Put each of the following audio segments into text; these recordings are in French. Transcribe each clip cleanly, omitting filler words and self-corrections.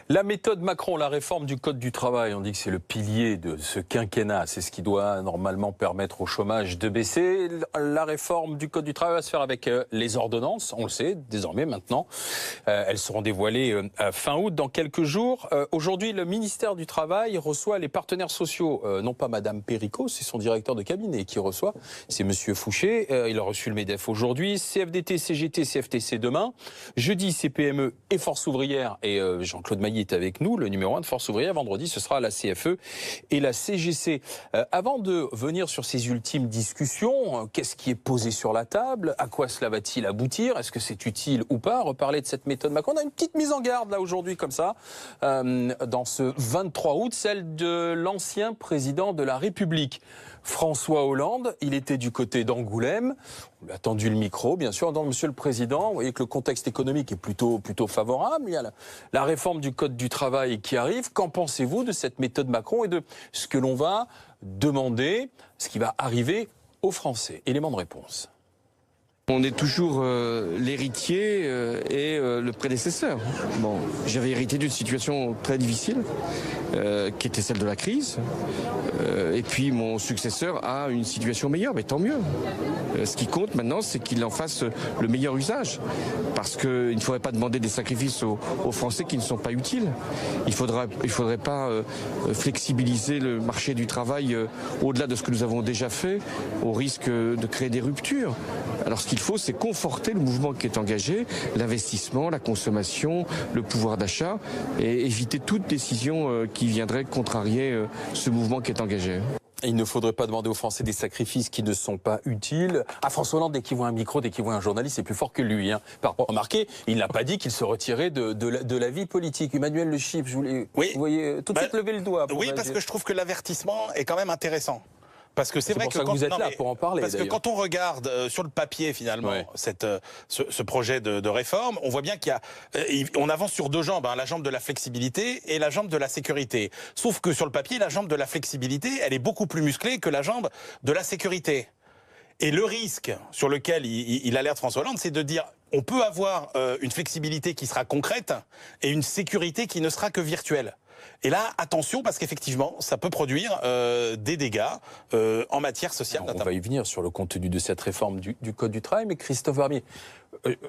La méthode Macron, la réforme du Code du travail, on dit que c'est le pilier de ce quinquennat. C'est ce qui doit normalement permettre au chômage de baisser. La réforme du Code du travail va se faire avec les ordonnances, on le sait désormais maintenant. Elles seront dévoilées fin août, dans quelques jours. Aujourd'hui, le ministère du Travail reçoit les partenaires sociaux. Non pas Madame Péricot, c'est son directeur de cabinet qui reçoit. C'est Monsieur Fouché. Il a reçu le MEDEF aujourd'hui. CFDT, CGT, CFTC demain. Jeudi, CPME et Force ouvrière. Et Jean-Claude Mailly est avec nous, le numéro 1 de Force ouvrière. Vendredi, ce sera la CFE et la CGC. Avant de venir sur ces ultimes discussions, qu'est-ce qui est posé sur la table? À quoi cela va-t-il aboutir? Est-ce que c'est utile ou pas? Reparler de cette méthode Macron. On a une petite mise en garde là aujourd'hui comme ça, dans ce 23 août, celle de l'ancien président de la République. François Hollande, il était du côté d'Angoulême. On lui a tendu le micro, bien sûr. Donc, Monsieur le Président, vous voyez que le contexte économique est plutôt favorable. Il y a la réforme du Code du travail qui arrive. Qu'en pensez-vous de cette méthode Macron et de ce que l'on va demander, ce qui va arriver aux Français? Élément de réponse. On est toujours l'héritier et le prédécesseur. Bon, j'avais hérité d'une situation très difficile, qui était celle de la crise. Et puis mon successeur a une situation meilleure, mais tant mieux. Ce qui compte maintenant, c'est qu'il en fasse le meilleur usage. Parce qu'il ne faudrait pas demander des sacrifices aux Français qui ne sont pas utiles. Il faudrait pas flexibiliser le marché du travail au-delà de ce que nous avons déjà fait, au risque de créer des ruptures. Alors ce qu'il faut, c'est conforter le mouvement qui est engagé, l'investissement, la consommation, le pouvoir d'achat, et éviter toute décision qui viendrait contrarier ce mouvement qui est engagé. Il ne faudrait pas demander aux Français des sacrifices qui ne sont pas utiles. François Hollande, dès qu'il voit un micro, dès qu'il voit un journaliste, c'est plus fort que lui. Remarquez, il n'a pas dit qu'il se retirait de la vie politique. Emmanuel Le Chypre, vous voyez tout de suite lever le doigt. Oui, parce que je trouve que l'avertissement est quand même intéressant. Parce que c'est vrai que vous êtes là pour en parler. Parce que quand on regarde sur le papier finalement ce projet de réforme, on voit bien on avance sur deux jambes, la jambe de la flexibilité et la jambe de la sécurité. Sauf que sur le papier, la jambe de la flexibilité, elle est beaucoup plus musclée que la jambe de la sécurité. Et le risque sur lequel il alerte François Hollande, c'est de dire on peut avoir une flexibilité qui sera concrète et une sécurité qui ne sera que virtuelle. Et là, attention, parce qu'effectivement, ça peut produire des dégâts en matière sociale. Alors, on va y venir sur le contenu de cette réforme du Code du travail, mais Christophe Barbier,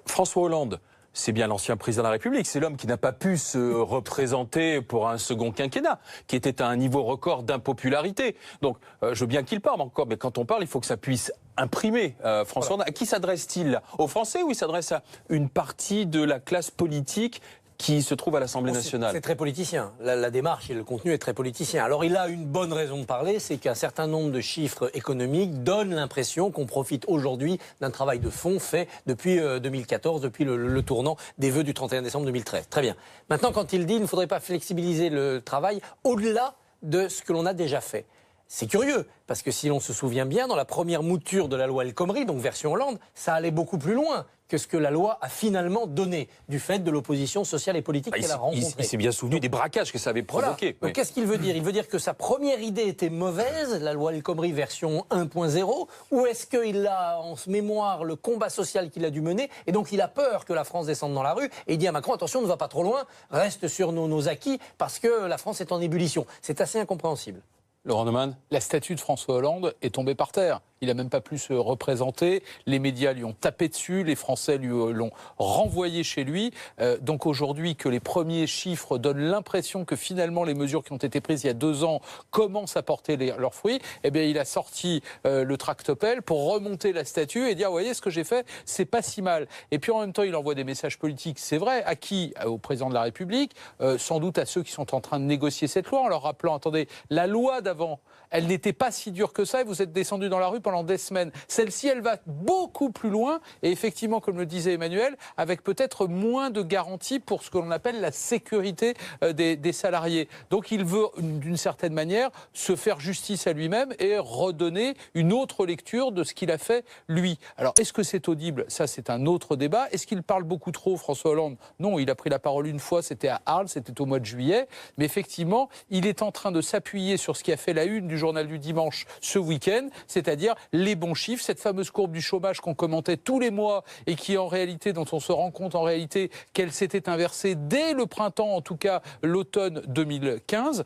François Hollande, c'est bien l'ancien président de la République, c'est l'homme qui n'a pas pu se représenter pour un second quinquennat, qui était à un niveau record d'impopularité. Donc, je veux bien qu'il parle encore, mais quand on parle, il faut que ça puisse imprimer. François Hollande, à qui s'adresse-t-il? Aux Français ou il s'adresse à une partie de la classe politique qui se trouve à l'Assemblée nationale? C'est très politicien. La démarche et le contenu est très politicien. Alors il a une bonne raison de parler, c'est qu'un certain nombre de chiffres économiques donnent l'impression qu'on profite aujourd'hui d'un travail de fond fait depuis 2014, depuis le tournant des vœux du 31 décembre 2013. Très bien. Maintenant, quand il dit qu'il ne faudrait pas flexibiliser le travail au-delà de ce que l'on a déjà fait. C'est curieux, parce que si l'on se souvient bien, dans la première mouture de la loi El Khomri, donc version Hollande, ça allait beaucoup plus loin que ce que la loi a finalement donné, du fait de l'opposition sociale et politique qu'elle a rencontrée. Il s'est bien souvenu des braquages que ça avait provoqué. Voilà. Donc qu'est-ce qu'il veut dire? Il veut dire que sa première idée était mauvaise, la loi El Khomri version 1.0, ou est-ce qu'il a en mémoire le combat social qu'il a dû mener, et donc il a peur que la France descende dans la rue, et il dit à Macron, attention, ne va pas trop loin, reste sur nos acquis, parce que la France est en ébullition. C'est assez incompréhensible. Laurent Neumann. La statue de François Hollande est tombée par terre. Il n'a même pas pu se représenter. Les médias lui ont tapé dessus. Les Français lui l'ont renvoyé chez lui. Donc aujourd'hui, que les premiers chiffres donnent l'impression que finalement les mesures qui ont été prises il y a 2 ans commencent à porter leurs fruits, eh bien il a sorti le tractopelle pour remonter la statue et dire, vous voyez, ce que j'ai fait, c'est pas si mal. Et puis en même temps, il envoie des messages politiques, c'est vrai. À qui? Au président de la République, sans doute à ceux qui sont en train de négocier cette loi, en leur rappelant, attendez, la loi d'avant, elle n'était pas si dure que ça et vous êtes descendu dans la rue pendant des semaines. Celle-ci, elle va beaucoup plus loin et effectivement, comme le disait Emmanuel, avec peut-être moins de garanties pour ce que l'on appelle la sécurité des salariés. Donc il veut, d'une certaine manière, se faire justice à lui-même et redonner une autre lecture de ce qu'il a fait, lui. Alors, est-ce que c'est audible? Ça, c'est un autre débat. Est-ce qu'il parle beaucoup trop, François Hollande? Non, il a pris la parole une fois, c'était à Arles, c'était au mois de juillet. Mais effectivement, il est en train de s'appuyer sur ce qui a fait la une du journal du dimanche ce week-end, c'est-à-dire les bons chiffres, cette fameuse courbe du chômage qu'on commentait tous les mois et qui en réalité, dont on se rend compte en réalité qu'elle s'était inversée dès le printemps, en tout cas l'automne 2015,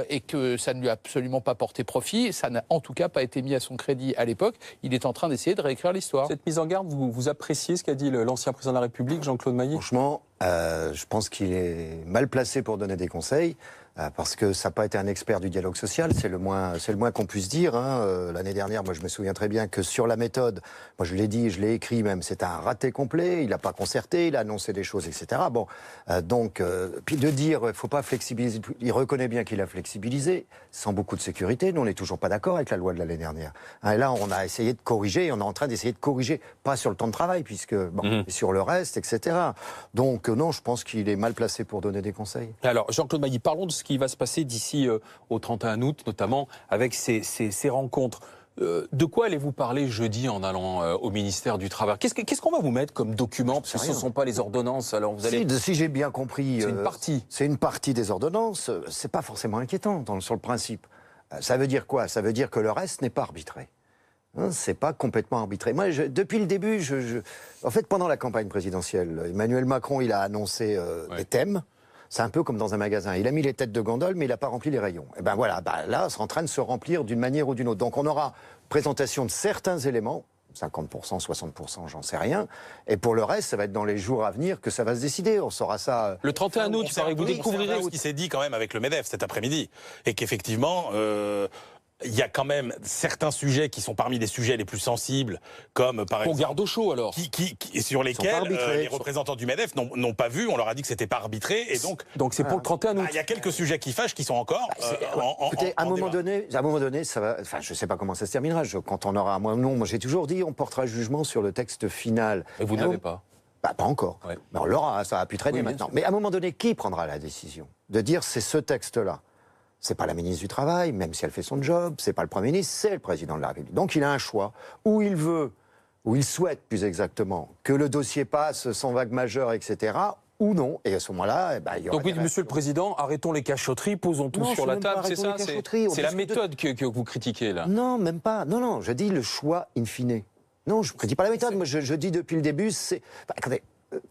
et que ça ne lui a absolument pas porté profit, ça n'a en tout cas pas été mis à son crédit à l'époque. Il est en train d'essayer de réécrire l'histoire. Cette mise en garde, vous appréciez ce qu'a dit l'ancien président de la République, Jean-Claude Maillet? Franchement, je pense qu'il est mal placé pour donner des conseils. Parce que ça n'a pas été un expert du dialogue social, c'est le moins qu'on puisse dire. L'année dernière, moi je me souviens très bien que sur la méthode, moi je l'ai dit, je l'ai écrit même, c'était un raté complet, il n'a pas concerté, il a annoncé des choses, etc. Bon, puis de dire, il ne faut pas flexibiliser, il reconnaît bien qu'il a flexibilisé, sans beaucoup de sécurité, nous on n'est toujours pas d'accord avec la loi de l'année dernière. Et là on a essayé de corriger, on est en train d'essayer de corriger, pas sur le temps de travail, puisque mais sur le reste, etc. Donc non, je pense qu'il est mal placé pour donner des conseils. Alors Jean-Claude Maillet, parlons de ce qui va se passer d'ici au 31 août, notamment avec ces rencontres. De quoi allez-vous parler jeudi en allant au ministère du Travail? Qu'est-ce qu'on va vous mettre comme document? Parce que ce ne sont pas les ordonnances. Alors vous allez... Si j'ai bien compris, c'est une partie. C'est une partie des ordonnances. C'est pas forcément inquiétant sur le principe. Ça veut dire quoi? Ça veut dire que le reste n'est pas arbitré. C'est pas complètement arbitré. Moi, depuis le début, en fait, pendant la campagne présidentielle, Emmanuel Macron, il a annoncé des thèmes. C'est un peu comme dans un magasin. Il a mis les têtes de gondole, mais il n'a pas rempli les rayons. Et ben voilà, là, c'est en train de se remplir d'une manière ou d'une autre. Donc on aura présentation de certains éléments, 50%, 60%, j'en sais rien. Et pour le reste, ça va être dans les jours à venir que ça va se décider. On saura ça. Le 31 août, vous découvrirez ce qui s'est dit quand même avec le MEDEF cet après-midi. Et qu'effectivement... il y a quand même certains sujets qui sont parmi les sujets les plus sensibles, comme par exemple... On garde au chaud alors. Sur lesquels les représentants du MEDEF n'ont pas vu, on leur a dit que c'était pas arbitré, et donc c'est pour le 31 août. Il y a quelques sujets qui fâchent, qui sont encore écoutez, à un moment donné, ça va... Enfin, je sais pas comment ça se terminera. Quand on aura... Moi, j'ai toujours dit, on portera jugement sur le texte final. Et vous n'avez pas? Pas encore. Ouais. Mais on l'aura, ça a pu traîner maintenant. Mais à un moment donné, qui prendra la décision de dire c'est ce texte-là? C'est pas la ministre du Travail, même si elle fait son job, c'est pas le Premier ministre, c'est le Président de la République. Donc il a un choix où il veut, où il souhaite plus exactement, que le dossier passe sans vague majeure, etc., ou non. Et à ce moment-là, il y aura... Donc oui, Monsieur le Président, arrêtons les cachotteries, posons tout sur la table, c'est ça? C'est la méthode que vous critiquez là? Non, même pas. Non, je dis le choix in fine. Non, je ne critique pas la méthode. Moi, je dis depuis le début, c'est... Attendez.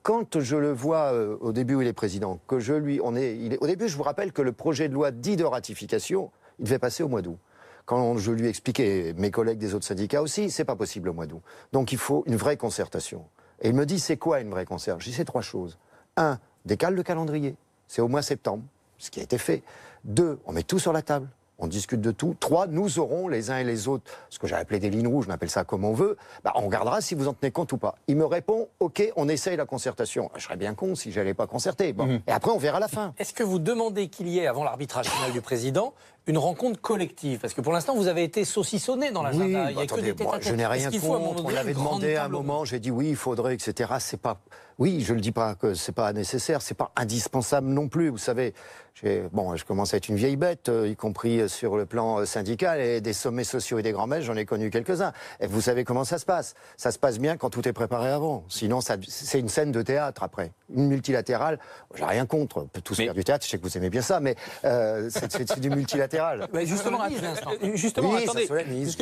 Quand je le vois au début où il est président, au début, je vous rappelle que le projet de loi dit de ratification, il devait passer au mois d'août. Quand je lui expliquais, mes collègues des autres syndicats aussi, c'est pas possible au mois d'août. Donc il faut une vraie concertation. Et il me dit, c'est quoi une vraie concertation? Je dis, c'est 3 choses. 1, décale le calendrier. C'est au mois septembre, ce qui a été fait. 2, on met tout sur la table. On discute de tout. 3, nous aurons les uns et les autres, ce que j'ai appelé des lignes rouges, je m'appelle ça comme on veut, on regardera si vous en tenez compte ou pas. Il me répond, ok, on essaye la concertation. Je serais bien con si j'allais pas concerter. Bon. Et après, on verra la fin. Est-ce que vous demandez qu'il y ait, avant l'arbitrage final du président, une rencontre collective? Parce que pour l'instant, vous avez été saucissonné dans l'agenda. Oui, attendez, moi, je n'ai rien contre. On l'avait demandé à un moment, j'ai dit oui, il faudrait, etc. C'est pas... Oui, je ne le dis pas que c'est pas nécessaire, c'est pas indispensable non plus. Vous savez, je commence à être une vieille bête, y compris sur le plan syndical, et des sommets sociaux et des grands-messes, j'en ai connu quelques-uns. Et vous savez comment ça se passe. Ça se passe bien quand tout est préparé avant. Sinon, c'est une scène de théâtre après. Une multilatérale, j'ai rien contre. On peut tous faire du théâtre, je sais que vous aimez bien ça, mais c'est du multilatéral. Mais justement, oui, attendez,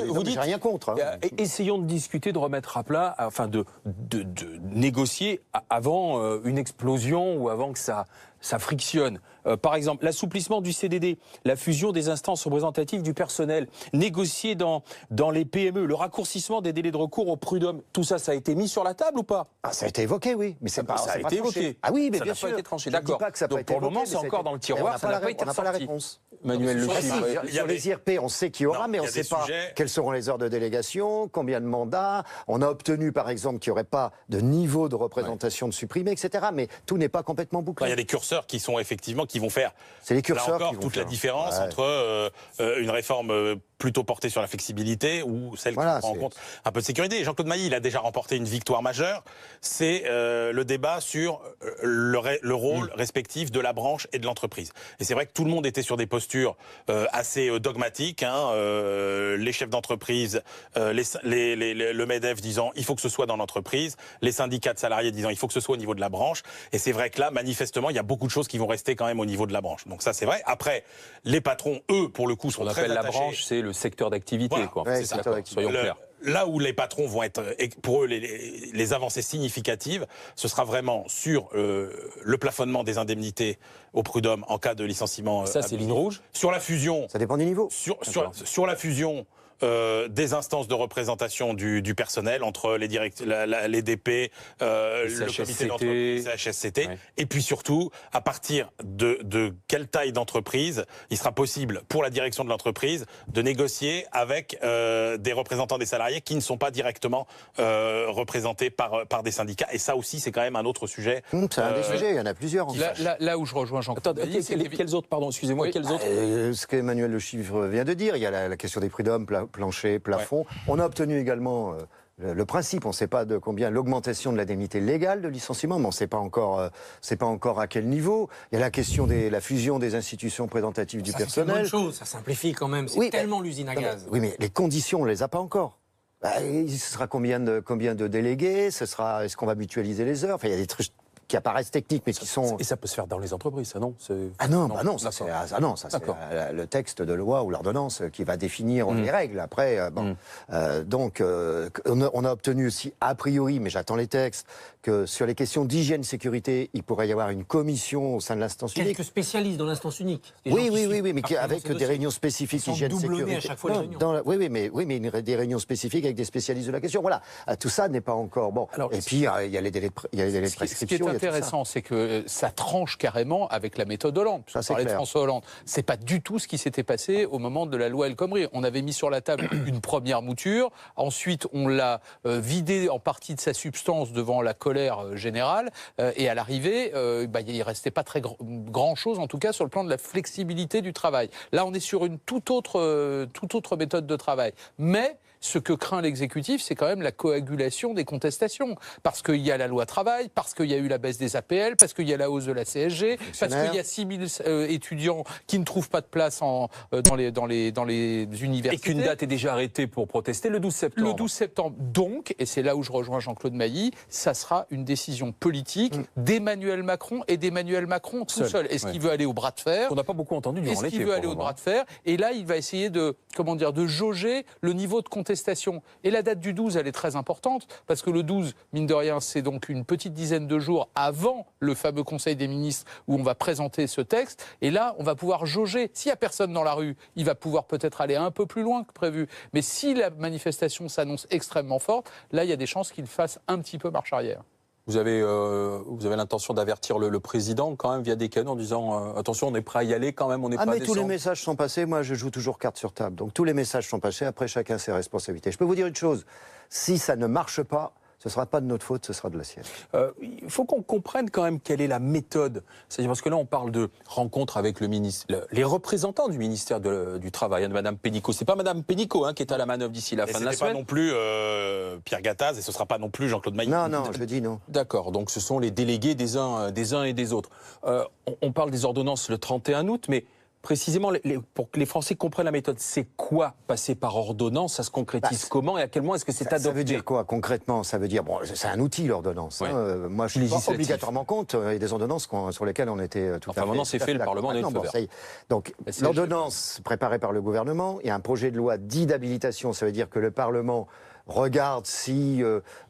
vous dites, j'ai rien contre. Essayons de discuter, de remettre à plat, enfin de négocier avant une explosion ou avant que ça frictionne. Par exemple, l'assouplissement du CDD, la fusion des instances représentatives du personnel, négocier dans les PME, le raccourcissement des délais de recours au prud'homme, tout ça, ça a été mis sur la table ou pas? Ça a été évoqué, oui. Mais ça a été évoqué. Ah oui, mais ça bien n'a sûr. pas été tranché, d'accord. Donc pour le moment, c'est encore dans le tiroir, ça n'a pas été ressorti. On n'a pas la réponse. Manuel Le Chiffre. Sur les IRP, on sait qu'il y aura, mais on ne sait pas quelles seront les heures de délégation, combien de mandats. On a obtenu, par exemple, qu'il n'y aurait pas de niveau de représentation de supprimé, etc. Mais tout n'est pas complètement bouclé. Il y a des curseurs qui sont effectivement, qui vont faire les curseurs là encore qui vont toute faire. la différence entre une réforme plutôt portée sur la flexibilité ou celle Voilà, qui prend en compte un peu de sécurité. Et Jean-Claude Mailly, il a déjà remporté une victoire majeure, c'est le débat sur le rôle respectif de la branche et de l'entreprise. Et c'est vrai que tout le monde était sur des postures assez dogmatiques, hein, les chefs d'entreprise, le MEDEF disant il faut que ce soit dans l'entreprise, les syndicats de salariés disant il faut que ce soit au niveau de la branche. Et c'est vrai que là, manifestement, il y a beaucoup de choses qui vont rester quand même au niveau de la branche. Donc ça, c'est vrai. Après, les patrons, eux, pour le coup, sont très attachés. La branche, c'est le secteur d'activité, Voilà, quoi. ouais, C'est ça, secteur quoi. Soyons clairs. Là où les patrons vont être, pour eux, les avancées significatives, ce sera vraiment sur le plafonnement des indemnités au prud'homme en cas de licenciement. Ça, c'est ligne rouge. Sur la fusion. Ça dépend du niveau. Sur la fusion. Des instances de représentation du personnel entre les DP, le comité d'entreprise, CHSCT, ouais. Et puis surtout, à partir de quelle taille d'entreprise il sera possible pour la direction de l'entreprise de négocier avec des représentants des salariés qui ne sont pas directement représentés par des syndicats. Et ça aussi, c'est quand même un autre sujet. C'est un des sujets, il y en a plusieurs. Là où je rejoins Jean-Claude Mailly, Quels autres, pardon, excusez-moi, Oui. quels autres Ce qu'Emmanuel Le Chiffre vient de dire, il y a la question des prud'hommes, plancher, plafond. Ouais. On a obtenu également le principe, on ne sait pas de combien, l'augmentation de l'indemnité légale de licenciement, mais on ne sait pas encore à quel niveau. Il y a la question de la fusion des institutions représentatives du personnel. C'est une bonne chose, ça simplifie quand même, c'est tellement l'usine à gaz. Oui, mais les conditions, on ne les a pas encore. Ce sera combien de délégués, est-ce qu'on va mutualiser les heures, enfin, il y a des trucs qui apparaissent techniques, mais qui sont... Et ça peut se faire dans les entreprises, ça, non? Ah non, ça c'est le texte de loi ou l'ordonnance qui va définir les règles. Après, donc, on a obtenu aussi, a priori, mais j'attends les textes, que sur les questions d'hygiène-sécurité, il pourrait y avoir une commission au sein de l'instance unique. Quelques spécialistes dans l'instance unique. Oui, mais avec des réunions spécifiques hygiène-sécurité. À chaque fois les réunions. Oui, mais des réunions spécifiques avec des spécialistes de la question. Voilà, tout ça n'est pas encore bon. Alors, et puis, il y a les délais de prescription. Ce qui est intéressant, c'est que ça tranche carrément avec la méthode Hollande. On parlait de François Hollande. C'est pas du tout ce qui s'était passé au moment de la loi El Khomri. On avait mis sur la table une première mouture. Ensuite, on l'a vidé en partie de sa substance devant la colère générale. Et à l'arrivée, il restait pas très grand-chose, en tout cas, sur le plan de la flexibilité du travail. Là, on est sur une toute autre méthode de travail. Mais ce que craint l'exécutif, c'est quand même la coagulation des contestations. Parce qu'il y a la loi travail, parce qu'il y a eu la baisse des APL, parce qu'il y a la hausse de la CSG, parce qu'il y a 6 000 étudiants qui ne trouvent pas de place dans les universités. Et qu'une date est déjà arrêtée pour protester le 12 septembre. Le 12 septembre. Donc, et c'est là où je rejoins Jean-Claude Mailly, ça sera une décision politique d'Emmanuel Macron et d'Emmanuel Macron tout seul. Est-ce qu'il veut aller au bras de fer? On n'a pas beaucoup entendu durant l'été. Est-ce qu'il veut aller au bras de fer? Et là, il va essayer de jauger le niveau de contestation. Et la date du 12, elle est très importante, parce que le 12, mine de rien, c'est donc une petite dizaine de jours avant le fameux Conseil des ministres où on va présenter ce texte. Et là, on va pouvoir jauger. S'il n'y a personne dans la rue, il va pouvoir peut-être aller un peu plus loin que prévu. Mais si la manifestation s'annonce extrêmement forte, là, il y a des chances qu'il fasse un petit peu marche arrière. Vous avez l'intention d'avertir le président quand même via des canaux en disant attention, on est prêt à y aller quand même, on n'est pas mais descendre. tous les messages sont passés. Moi, je joue toujours carte sur table. Donc tous les messages sont passés. Après, chacun ses responsabilités. Je peux vous dire une chose. Si ça ne marche pas, ce ne sera pas de notre faute, ce sera de la sienne. Il faut qu'on comprenne quand même quelle est la méthode. C'est-à-dire parce que là, on parle de rencontre avec les représentants du ministère du Travail, de Mme Pénicaud. C'est pas Mme Pénicaud qui est à la manœuvre d'ici la fin de la semaine. Ce n'est pas non plus Pierre Gattaz et ce ne sera pas non plus Jean-Claude Mailly. Non, je dis non. D'accord, donc ce sont les délégués des uns et des autres. On parle des ordonnances le 31 août, mais précisément, pour que les Français comprennent la méthode, c'est quoi passer par ordonnance? Ça se concrétise comment et à quel moment est-ce que c'est adopté? Ça veut dire quoi concrètement? Ça veut dire, c'est un outil l'ordonnance. Ouais. Moi, je ne suis pas obligatoirement contre. Il y a des ordonnances sur lesquelles on était tout à fait... Enfin, maintenant c'est fait, le Parlement a eu le feu vert. Donc, l'ordonnance préparée par le gouvernement, il y a un projet de loi dit d'habilitation. Ça veut dire que le Parlement regarde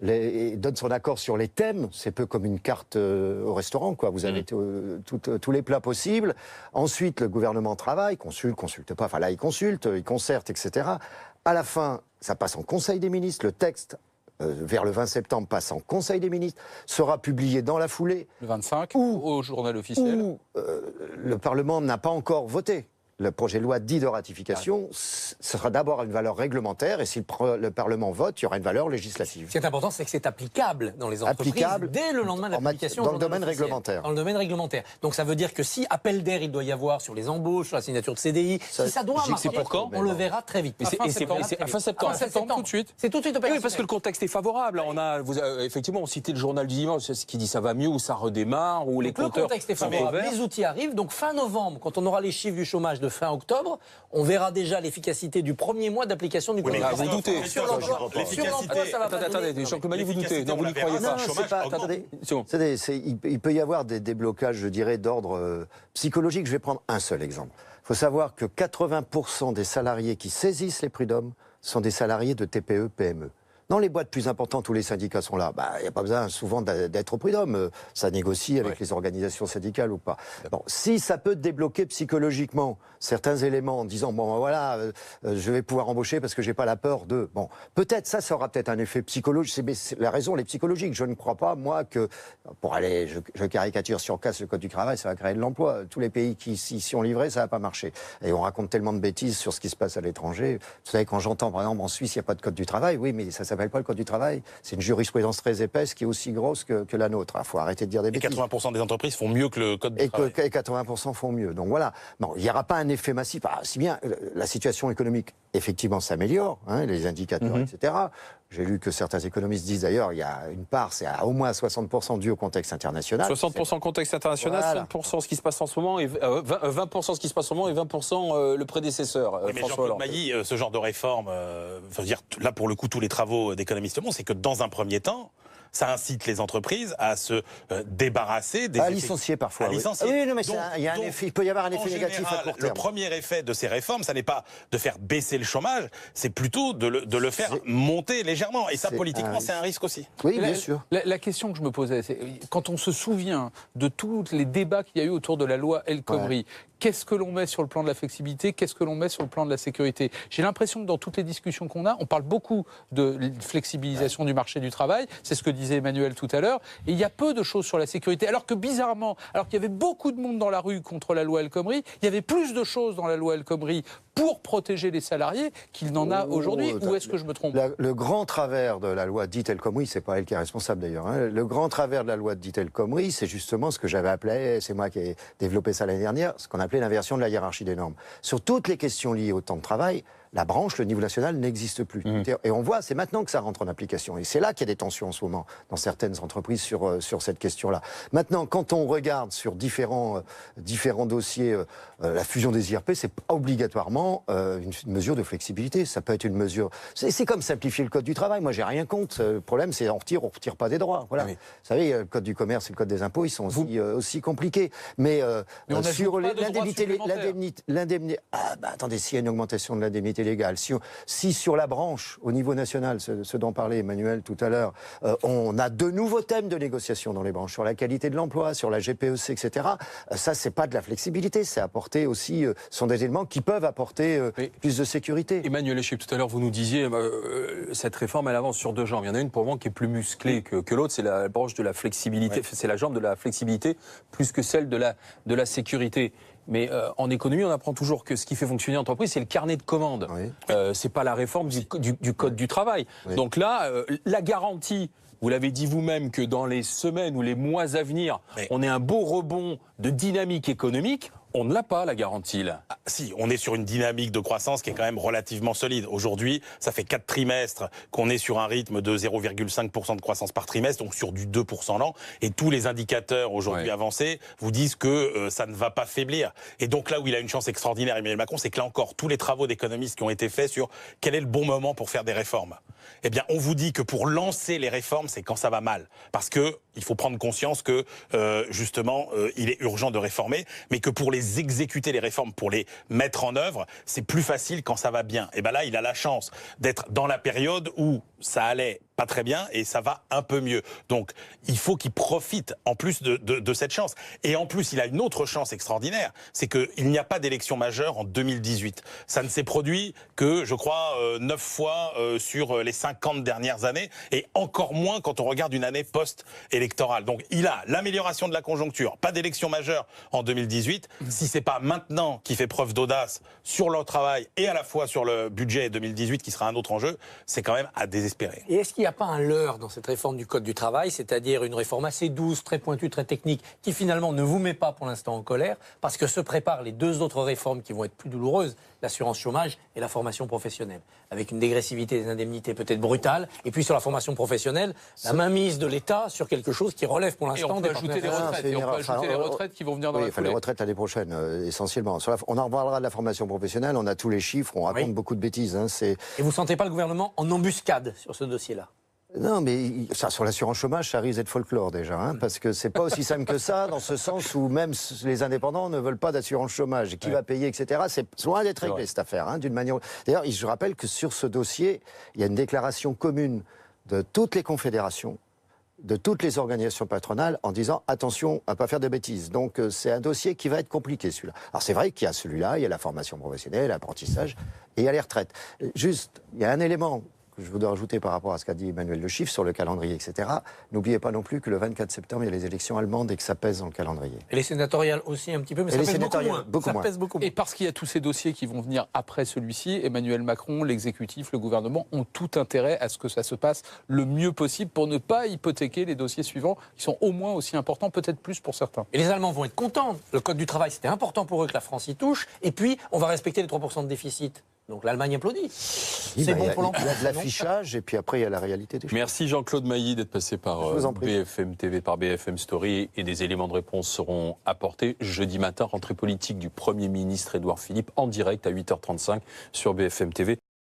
donne son accord sur les thèmes. C'est peu comme une carte au restaurant, quoi. Vous avez tous les plats possibles. Ensuite, le gouvernement travaille, consulte pas. Enfin là, il consulte, il concerte, etc. À la fin, ça passe en Conseil des ministres. Le texte, vers le 20 septembre, passe en Conseil des ministres, sera publié dans la foulée. Le 25, au journal officiel. Où le Parlement n'a pas encore voté. le projet de loi dit de ratification, ce sera d'abord une valeur réglementaire, et si le Parlement vote, il y aura une valeur législative. Ce qui est important, c'est que c'est applicable dans les entreprises dès le lendemain de l'application. Dans le domaine réglementaire. Dans le domaine réglementaire. Donc ça veut dire que si appel d'air il doit y avoir sur les embauches, sur la signature de CDI, si ça doit marcher, pour quand on le verra très vite. Et c'est à fin septembre. Tout de suite. C'est tout de suite Oui, parce que le contexte est favorable. Effectivement, on citait le journal du dimanche, ce qui dit ça va mieux, ou ça redémarre, ou les compteurs. Le contexte est favorable, les outils arrivent. Donc fin novembre, quand on aura les chiffres du chômage de fin octobre, on verra déjà l'efficacité du premier mois d'application du code du travail. Vous doutez. Sur l'emploi, ça va pas donner. Attendez, Jean-Claude Mali, vous doutez. Non, vous n'y croyez pas. Il peut y avoir des déblocages, je dirais, d'ordre psychologique. Je vais prendre un seul exemple. Il faut savoir que 80% des salariés qui saisissent les prud'hommes sont des salariés de TPE, PME. Dans les boîtes plus importantes où les syndicats sont là, il n'y a pas besoin souvent d'être au prud'homme. Ça négocie avec les organisations syndicales ou pas. Bon, si ça peut débloquer psychologiquement certains éléments en disant je vais pouvoir embaucher parce que j'ai pas la peur de. Bon, peut-être ça aura peut-être un effet psychologique. La raison elle est psychologique. Je ne crois pas moi que je caricature, si on casse le code du travail, ça va créer de l'emploi. Tous les pays qui s'y sont livrés, ça va pas marcher. Et on raconte tellement de bêtises sur ce qui se passe à l'étranger. Vous savez, quand j'entends par exemple en Suisse il n'y a pas de code du travail, oui, mais ça s'appelle pas le code du travail. C'est une jurisprudence très épaisse qui est aussi grosse que la nôtre. Il faut arrêter de dire des bêtises. Et 80% des entreprises font mieux que le code du travail. Et 80% font mieux. Donc voilà. Bon, il n'y aura pas un effet massif. Si bien la situation économique, effectivement, s'améliore, les indicateurs, etc. J'ai lu que certains économistes disent d'ailleurs il y a une part, c'est à au moins 60% dû au contexte international. 60% contexte international, voilà. 60% ce qui se passe en ce moment, et 20% ce qui se passe en ce moment, et 20% le prédécesseur. Oui, mais Jean-Claude Mailly, ce genre de réforme, là pour le coup tous les travaux d'économistes montrent, c'est que dans un premier temps, ça incite les entreprises à se débarrasser des licencier parfois. Licencier. Oui, non, mais il peut y avoir un effet négatif à court terme. Le premier effet de ces réformes, ça n'est pas de faire baisser le chômage, c'est plutôt de le faire monter légèrement. Et ça, politiquement, c'est un risque aussi. Oui, bien sûr. La question que je me posais, c'est quand on se souvient de tous les débats qu'il y a eu autour de la loi El Khomri, qu'est-ce que l'on met sur le plan de la flexibilité, qu'est-ce que l'on met sur le plan de la sécurité? J'ai l'impression que dans toutes les discussions qu'on a, on parle beaucoup de flexibilisation du marché du travail, c'est ce que disait Emmanuel tout à l'heure, et il y a peu de choses sur la sécurité. Alors que bizarrement, alors qu'il y avait beaucoup de monde dans la rue contre la loi El Khomri, il y avait plus de choses dans la loi El Khomri pour protéger les salariés qu'il n'en a aujourd'hui. Ou est-ce que je me trompe? Le grand travers de la loi dite El Khomri, c'est pas elle qui est responsable d'ailleurs, le grand travers de la loi dite El Khomri, c'est justement ce que j'avais appelé, c'est moi qui ai développé ça l'année dernière, ce qu'on appelait l'inversion de la hiérarchie des normes. Sur toutes les questions liées au temps de travail, la branche, le niveau national n'existe plus. Et on voit, c'est maintenant que ça rentre en application. Et c'est là qu'il y a des tensions en ce moment, dans certaines entreprises, sur cette question-là. Maintenant, quand on regarde sur différents dossiers, la fusion des IRP, c'est pas obligatoirement une mesure de flexibilité. Ça peut être une mesure... C'est comme simplifier le code du travail. Moi, j'ai rien contre. Le problème, c'est on retire pas des droits. Voilà. Vous savez, le code du commerce et le code des impôts, ils sont aussi compliqués. Mais sur l'indemnité... attendez, s'il y a une augmentation de l'indemnité légale, si sur la branche, au niveau national, ce dont parlait Emmanuel tout à l'heure, on a de nouveaux thèmes de négociation dans les branches, sur la qualité de l'emploi, sur la GPEC, etc., ça, c'est pas de la flexibilité, c'est apporter aussi, sont des éléments qui peuvent apporter plus de sécurité. Emmanuel Eschip, tout à l'heure, vous nous disiez, cette réforme, elle avance sur deux jambes. Il y en a une, pour moi, qui est plus musclée que l'autre, c'est la branche de la flexibilité, c'est la jambe de la flexibilité, plus que celle de la sécurité. Mais en économie, on apprend toujours que ce qui fait fonctionner l'entreprise, c'est le carnet de commandes. C'est pas la réforme du code du travail. Donc là, la garantie, vous l'avez dit vous-même, que dans les semaines ou les mois à venir, on ait un beau rebond de dynamique économique. On ne l'a pas, la garantie, là. Si, on est sur une dynamique de croissance qui est quand même relativement solide. Aujourd'hui, ça fait 4 trimestres qu'on est sur un rythme de 0,5% de croissance par trimestre, donc sur du 2% l'an. Et tous les indicateurs aujourd'hui avancés vous disent que ça ne va pas faiblir. Et donc là où il a une chance extraordinaire, Emmanuel Macron, c'est que là encore, tous les travaux d'économistes qui ont été faits sur quel est le bon moment pour faire des réformes. Eh bien, on vous dit que pour lancer les réformes, c'est quand ça va mal. Parce que il faut prendre conscience que, justement, il est urgent de réformer, mais que pour exécuter les réformes, pour les mettre en œuvre, c'est plus facile quand ça va bien. Et bien là, il a la chance d'être dans la période où ça allait pas très bien et ça va un peu mieux. Donc, il faut qu'il profite en plus de cette chance. Et en plus, il a une autre chance extraordinaire, c'est qu'il n'y a pas d'élection majeure en 2018. Ça ne s'est produit que, je crois, 9 fois sur les 50 dernières années, et encore moins quand on regarde une année post-électorale. Donc, il a l'amélioration de la conjoncture, pas d'élection majeure en 2018. Si c'est pas maintenant qu'il fait preuve d'audace sur le travail et à la fois sur le budget 2018, qui sera un autre enjeu, c'est quand même à désespérer. Et est-ce qu'il n'y a pas un leurre dans cette réforme du Code du travail, c'est-à-dire une réforme assez douce, très pointue, très technique, qui finalement ne vous met pas pour l'instant en colère, parce que se préparent les deux autres réformes qui vont être plus douloureuses, l'assurance chômage et la formation professionnelle, avec une dégressivité des indemnités peut-être brutale, et puis sur la formation professionnelle, la mainmise de l'État sur quelque chose qui relève pour Et l'instant on peut des ajouter les partenaires. retraites, et on peut ajouter les retraites qui vont venir dans la les foulée. retraites l'année prochaine, essentiellement. On en reparlera de la formation professionnelle, on a tous les chiffres, on raconte beaucoup de bêtises. Et vous ne sentez pas le gouvernement en embuscade sur ce dossier-là? Non, mais ça, sur l'assurance chômage, ça risque d'être folklore déjà, parce que c'est pas aussi simple que ça, dans ce sens où même les indépendants ne veulent pas d'assurance chômage. Qui va payer, etc. C'est loin d'être réglé cette affaire, d'une manière. D'ailleurs, je rappelle que sur ce dossier, il y a une déclaration commune de toutes les confédérations, de toutes les organisations patronales, en disant attention à pas faire de bêtises. Donc c'est un dossier qui va être compliqué, celui-là. Alors c'est vrai qu'il y a celui-là, il y a la formation professionnelle, l'apprentissage, et il y a les retraites. Juste, il y a un élément que je voudrais rajouter par rapport à ce qu'a dit Emmanuel Le Chiffre sur le calendrier, etc. N'oubliez pas non plus que le 24 septembre, il y a les élections allemandes et que ça pèse dans le calendrier. Et les sénatoriales aussi un petit peu, mais ça pèse beaucoup moins. Pèse beaucoup moins. Et parce qu'il y a tous ces dossiers qui vont venir après celui-ci, Emmanuel Macron, l'exécutif, le gouvernement ont tout intérêt à ce que ça se passe le mieux possible pour ne pas hypothéquer les dossiers suivants qui sont au moins aussi importants, peut-être plus pour certains. Et les Allemands vont être contents. Le Code du travail, c'était important pour eux que la France y touche. Et puis, on va respecter les 3% de déficit. Donc l'Allemagne applaudit. C'est bon pour l'emploi. Il y a de l'affichage et puis après il y a la réalité des choses. Merci Jean-Claude Mailly d'être passé par BFM TV, par BFM Story, et des éléments de réponse seront apportés jeudi matin, rentrée politique du Premier ministre Édouard Philippe en direct à 8h35 sur BFM TV.